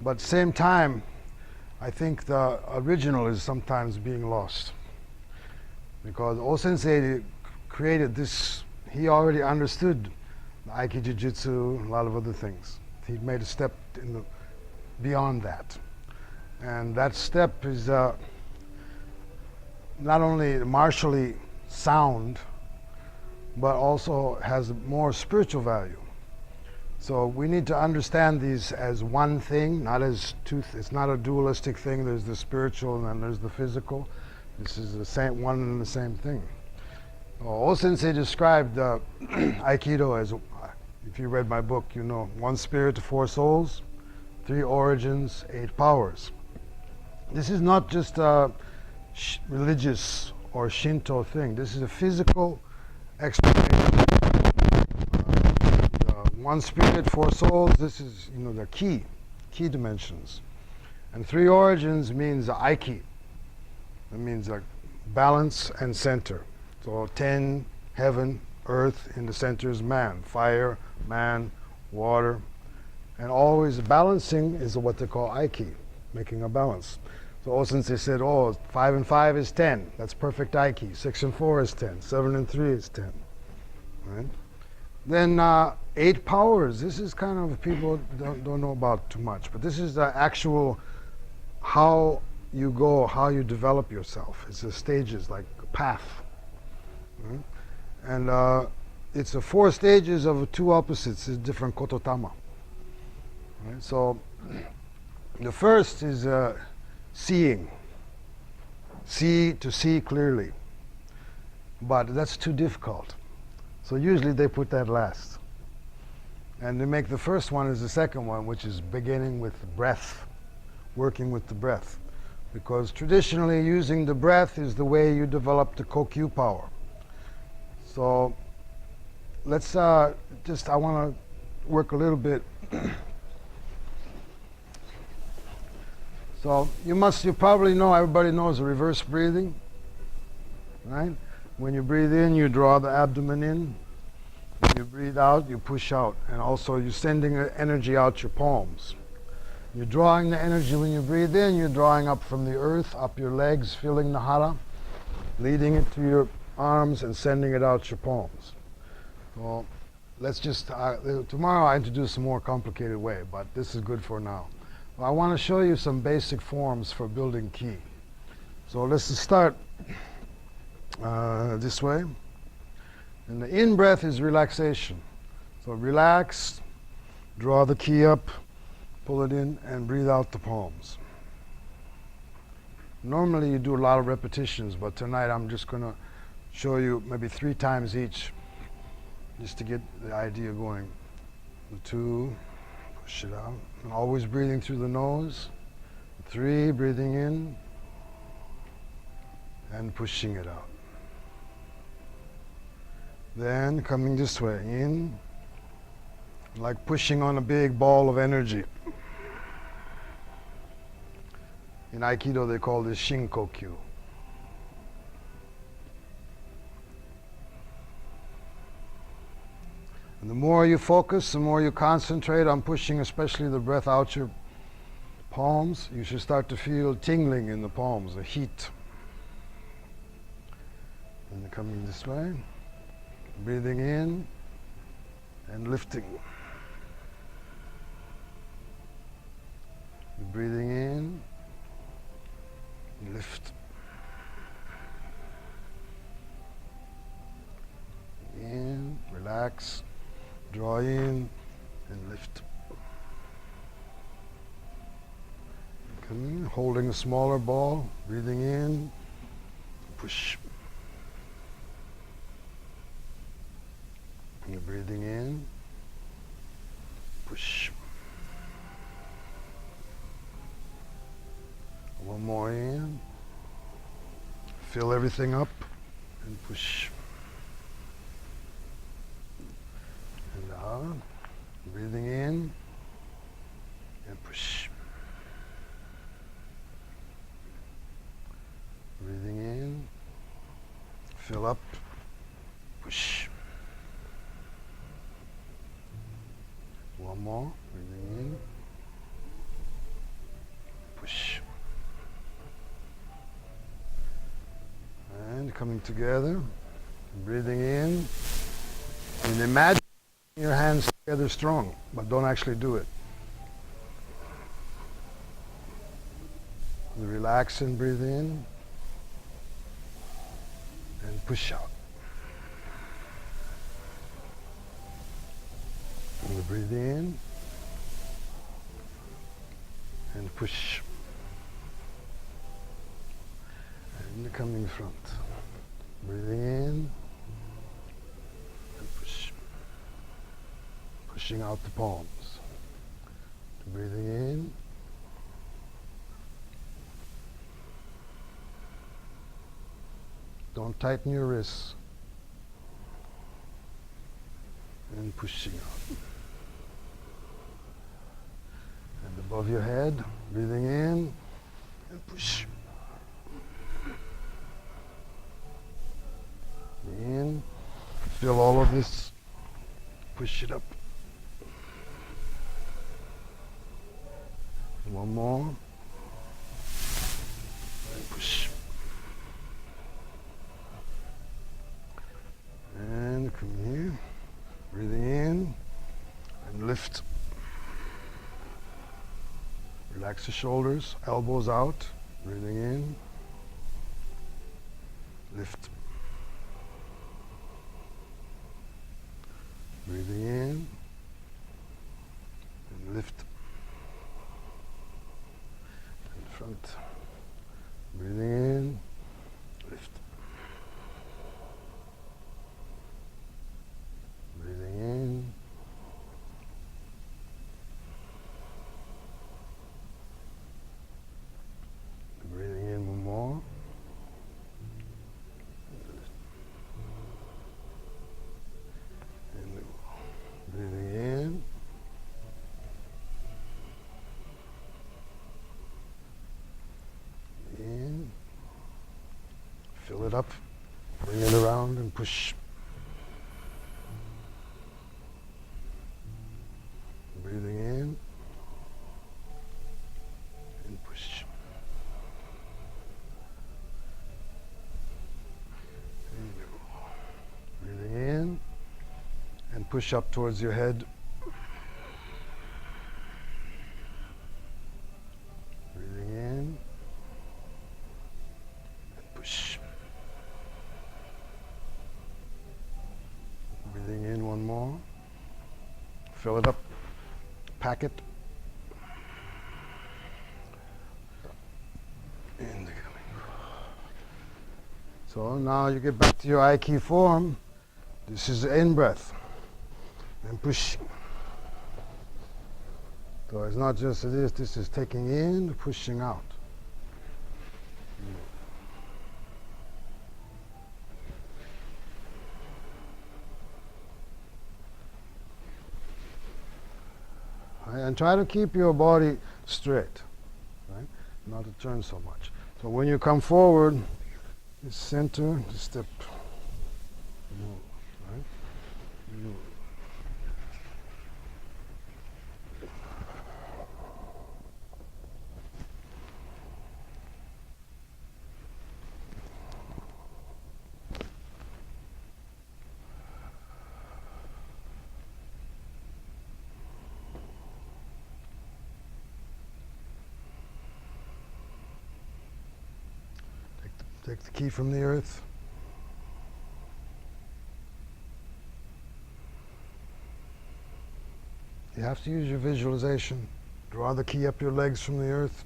But at the same time, I think the original is sometimes being lost. Because O-sensei created this, he already understood the Aikido Jiu-Jitsu and a lot of other things. He made a step beyond that. And that step is not only martially sound, but also has more spiritual value. So we need to understand these as one thing, not as two. It's not a dualistic thing. There's the spiritual and then there's the physical. This is the same one and the same thing. O-sensei described Aikido as, if you read my book, you know, one spirit, four souls, three origins, eight powers. This is not just a religious or Shinto thing. This is a physical explanation. One spirit, four souls. This is, you know, the key dimensions. And three origins means Aiki. It means like balance and center. So 10, heaven, earth, in the center is man. Fire, man, water. And always balancing is what they call Aiki, making a balance. So O-sensei said, 5 and 5 is 10. That's perfect Aiki. 6 and 4 is 10. 7 and 3 is 10. Right? Then 8 powers. This is kind of, people don't know about too much. But this is the actual how you go, how you develop yourself. It's the stages, like a path. Right? And it's the 4 stages of 2 opposites, is different kototama. Right? So the first is seeing. To see clearly. But that's too difficult. So usually they put that last. And they make the first one as the second one, which is beginning with breath, working with the breath. Because traditionally using the breath is the way you develop the kokyu power. So let's I want to work a little bit. So you probably know, everybody knows the reverse breathing, right? When you breathe in, you draw the abdomen in. When you breathe out, you push out. And also you're sending the energy out your palms. You're drawing the energy when you breathe in, you're drawing up from the earth, up your legs, feeling the hara, leading it to your arms and sending it out your palms. Well, let's just, tomorrow I introduce a more complicated way, but this is good for now. Well, I want to show you some basic forms for building ki. So let's just start this way. And the in-breath is relaxation. So relax, draw the ki up, pull it in, and breathe out the palms. Normally you do a lot of repetitions, but tonight I'm just going to show you maybe 3 times each, just to get the idea going. The 2, push it out, and always breathing through the nose. 3, breathing in, and pushing it out. Then coming this way, in, like pushing on a big ball of energy. In Aikido they call this Shinkokyu. And the more you focus, the more you concentrate on pushing, especially the breath out your palms, you should start to feel tingling in the palms, the heat. And coming this way, breathing in and lifting. Breathing in, lift. In, relax, draw in and lift. Coming, holding a smaller ball, breathing in, push. You're breathing in, push. One more in, fill everything up and push. And out, breathing in and push. Breathing in, fill up, push. One more, breathing in coming together, breathing in, and imagine your hands together strong, but don't actually do it. Relax and breathe in, and push out. And breathe in, and push. And coming front. Breathing in, and push. Pushing out the palms. Breathing in. Don't tighten your wrists. And pushing out. And above your head, breathing in, and push. In. Feel all of this. Push it up. One more. And push. And come here. Breathing in and lift. Relax the shoulders, elbows out. Breathing in. Lift. Breathing in and lift. And front. Breathing in, lift. Breathing in. Breathing in one more. And breathing in. In. Fill it up. Bring it around and push. Breathing in and push. Breathing in and push up towards your head. Breathing in and push. Breathing in one more. Fill it up. Pack it. And so now you get back to your Aiki form. This is the in breath. And push. So it's not just this is taking in, pushing out. And try to keep your body straight, right? Not to turn so much. So when you come forward, you center, you step, move, right? Move. Take the key from the earth. You have to use your visualization. Draw the key up your legs from the earth.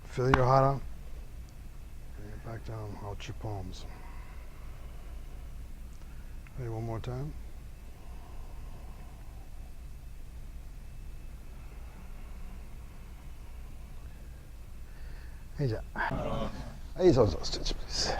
Fill your hara. Bring it back down, out your palms. Ready, one more time. Hey, ja. Hey, so, stitch, please.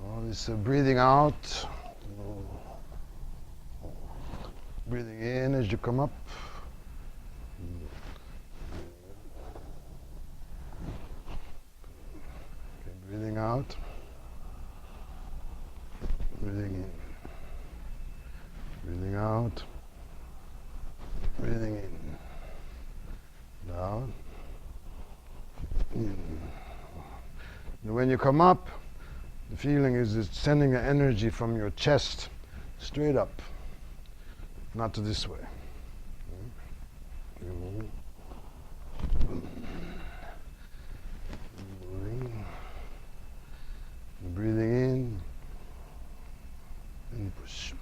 All this breathing out, breathing in as you come up. Okay, breathing out, breathing in, breathing out, breathing in, down, in. And when you come up, the feeling is it's sending the energy from your chest straight up, not to this way. Breathing in and push.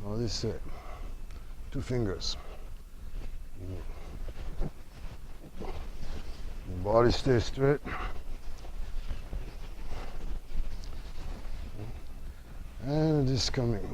Now this 2 fingers. The body stays straight. And this coming.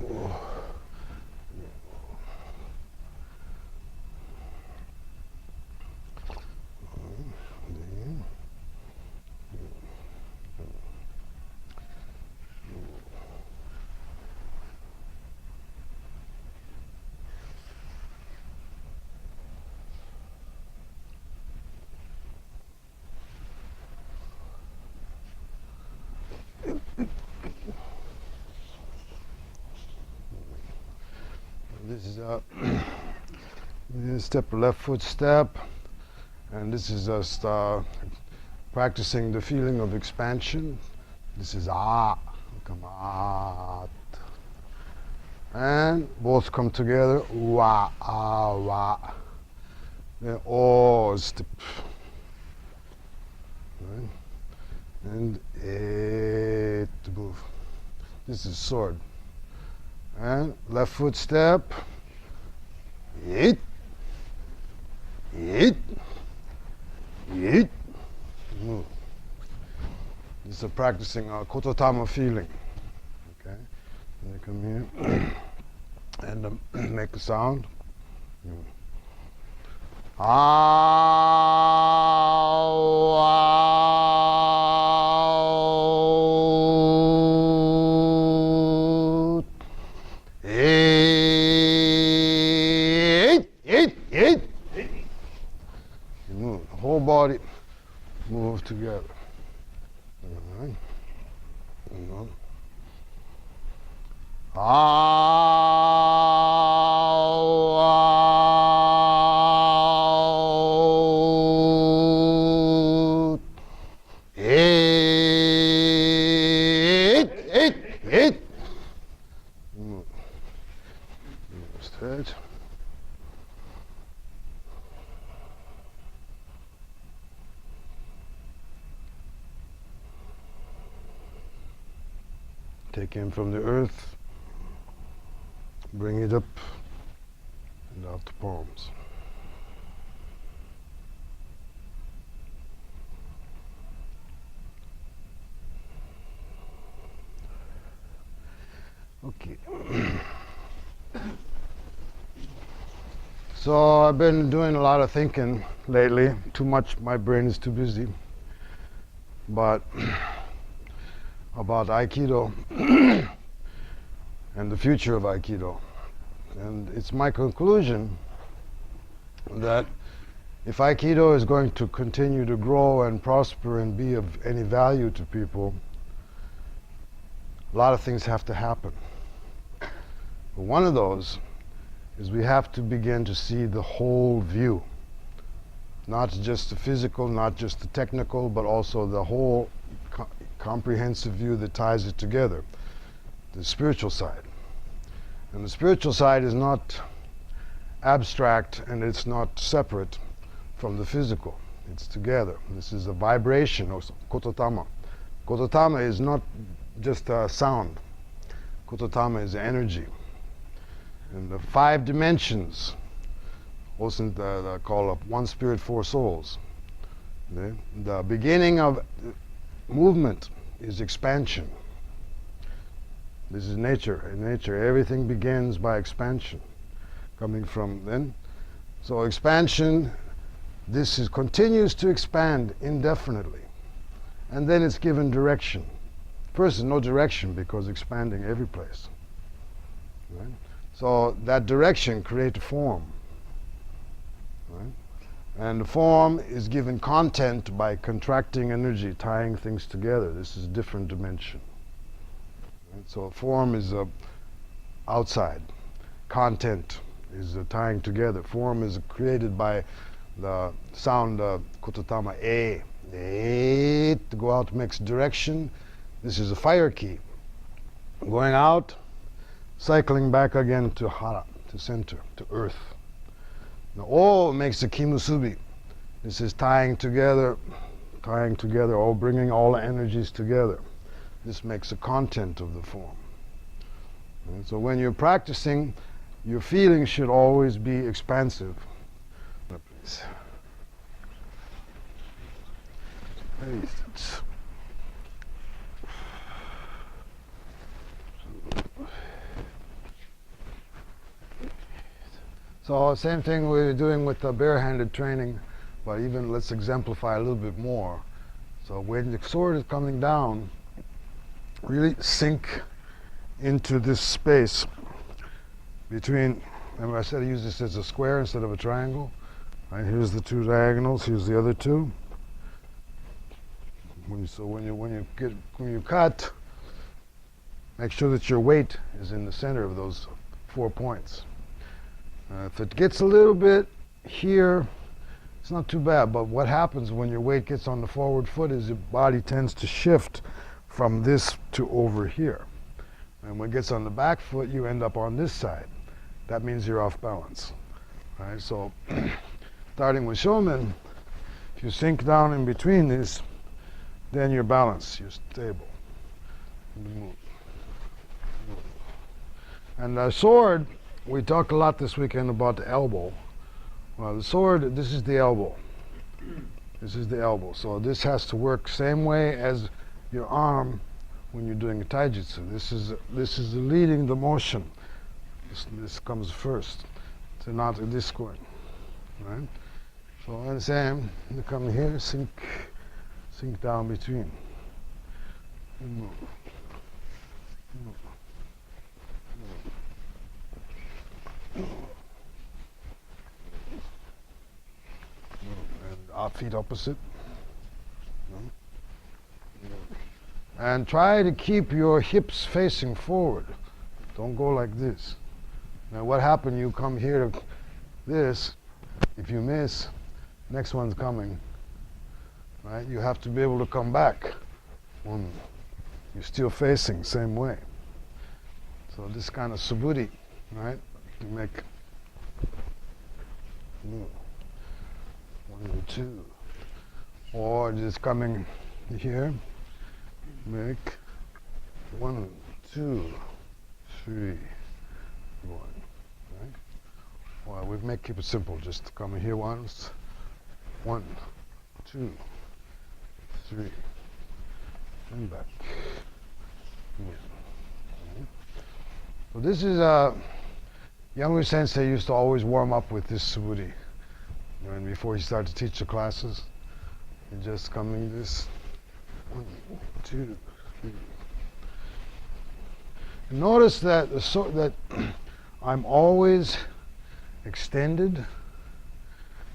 This is a step, left foot step, and this is just practicing the feeling of expansion. This is come out, and both come together. Wa, wa. Then step, right? And to move. This is sword. And left foot step, it, move. This is practicing kototama feeling. Okay, and you come here and make a sound. Whole body move together. All right. Stretch. Take in from the earth, bring it up and out the palms. Okay. So I've been doing a lot of thinking lately. Too much, my brain is too busy. But about Aikido and the future of Aikido. And it's my conclusion that if Aikido is going to continue to grow and prosper and be of any value to people, a lot of things have to happen. But one of those is we have to begin to see the whole view. Not just the physical, not just the technical, but also the whole comprehensive view that ties it together. The spiritual side. And the spiritual side is not abstract and it's not separate from the physical. It's together. This is a vibration, or kototama. Kototama is not just a sound. Kototama is energy. And the 5 dimensions, also called one spirit, 4 souls. The beginning of movement is expansion. This is nature. In nature, everything begins by expansion, coming from then. So expansion, continues to expand indefinitely. And then it's given direction. First, there's no direction because expanding every place. Right? So that direction creates a form. Right? And the form is given content by contracting energy, tying things together. This is a different dimension. Right? So form is outside. Content is tying together. Form is created by the sound kototama e. E to go out makes direction. This is a fire key. Going out, cycling back again to hara, to center, to earth. Now O makes the kimusubi. This is tying together, or bringing all the energies together. This makes the content of the form. And so when you're practicing, your feelings should always be expansive. Please. So same thing we're doing with the barehanded training, but even let's exemplify a little bit more. So when the sword is coming down, really sink into this space between, remember I said I use this as a square instead of a triangle? Right, here's the 2 diagonals, here's the other 2. When you cut, make sure that your weight is in the center of those 4 points. If it gets a little bit here, it's not too bad, but what happens when your weight gets on the forward foot is your body tends to shift from this to over here. And when it gets on the back foot, you end up on this side. That means you're off balance. Right? So starting with shomen, if you sink down in between these, then you're balanced, you're stable. Move. And the sword, we talked a lot this weekend about the elbow. Well, the sword, this is the elbow. This is the elbow. So this has to work same way as your arm when you're doing a taijutsu. This is leading the motion. This comes first. So not this going, right? So the same, you come here, sink down between. And move. Move. And feet opposite. And try to keep your hips facing forward. Don't go like this. Now what happened, you come here to this, if you miss, next one's coming. Right? You have to be able to come back. You're still facing same way. So this kind of suburi, right? You make 1 and 2, or just coming here, make 1, 2, 3, 1. Right? Well, we keep it simple. Just come here once, 1, 2, 3, and back. Yeah. Right? So this is Younger sensei used to always warm up with this suburi. And before he started to teach the classes, he just coming this 1, 2, 3. Notice that I'm always extended.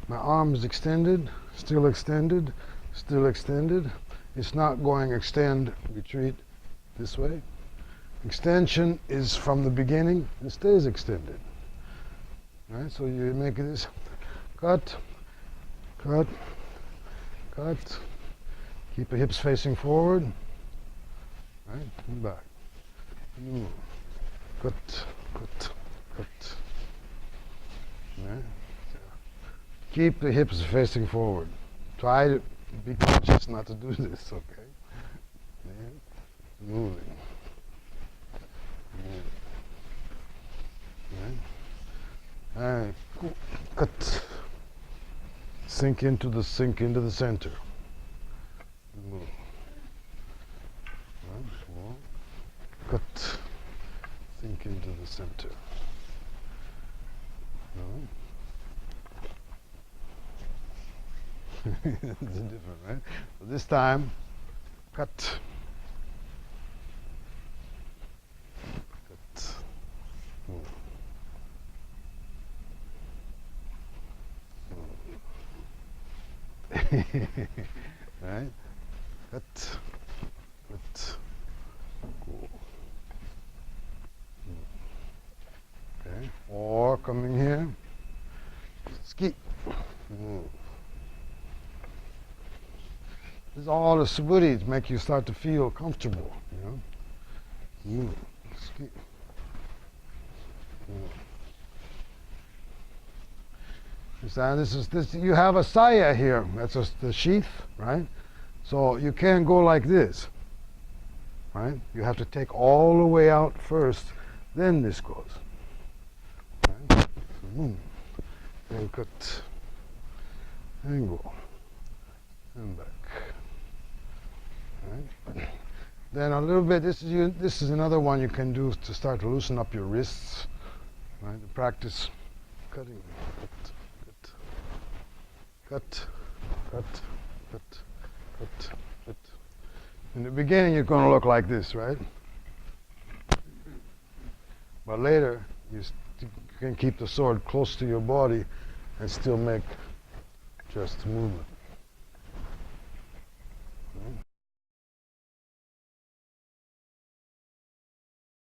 My arm is extended, still extended, still extended. It's not going extend, retreat this way. Extension is from the beginning and stays extended. Right? So you make this cut, cut, cut. Keep the hips facing forward. Right? And back. And move. Cut, cut, cut. Right? Keep the hips facing forward. Try to be conscious not to do this, okay? And moving. Right? And cut. Sink into the center. Move. Right? Cut. Sink into the center. Right? It's different, right? So this time, cut. Cut. Move. Right? Cut. Cut. Cool. Okay. Or coming here. Ski. Move. This is all the subudhi to make you start to feel comfortable, you know. Move. Ski. Move. This you have a saya here. That's the sheath, right? So you can't go like this, right? You have to take all the way out first, then this goes. Right? So, and cut, and go, and back. Right? Then a little bit. This is another one you can do to start to loosen up your wrists, right? To practice cutting. Cut, cut, cut, cut, cut. In the beginning, you're going to look like this, right? But later, you can keep the sword close to your body and still make just movement.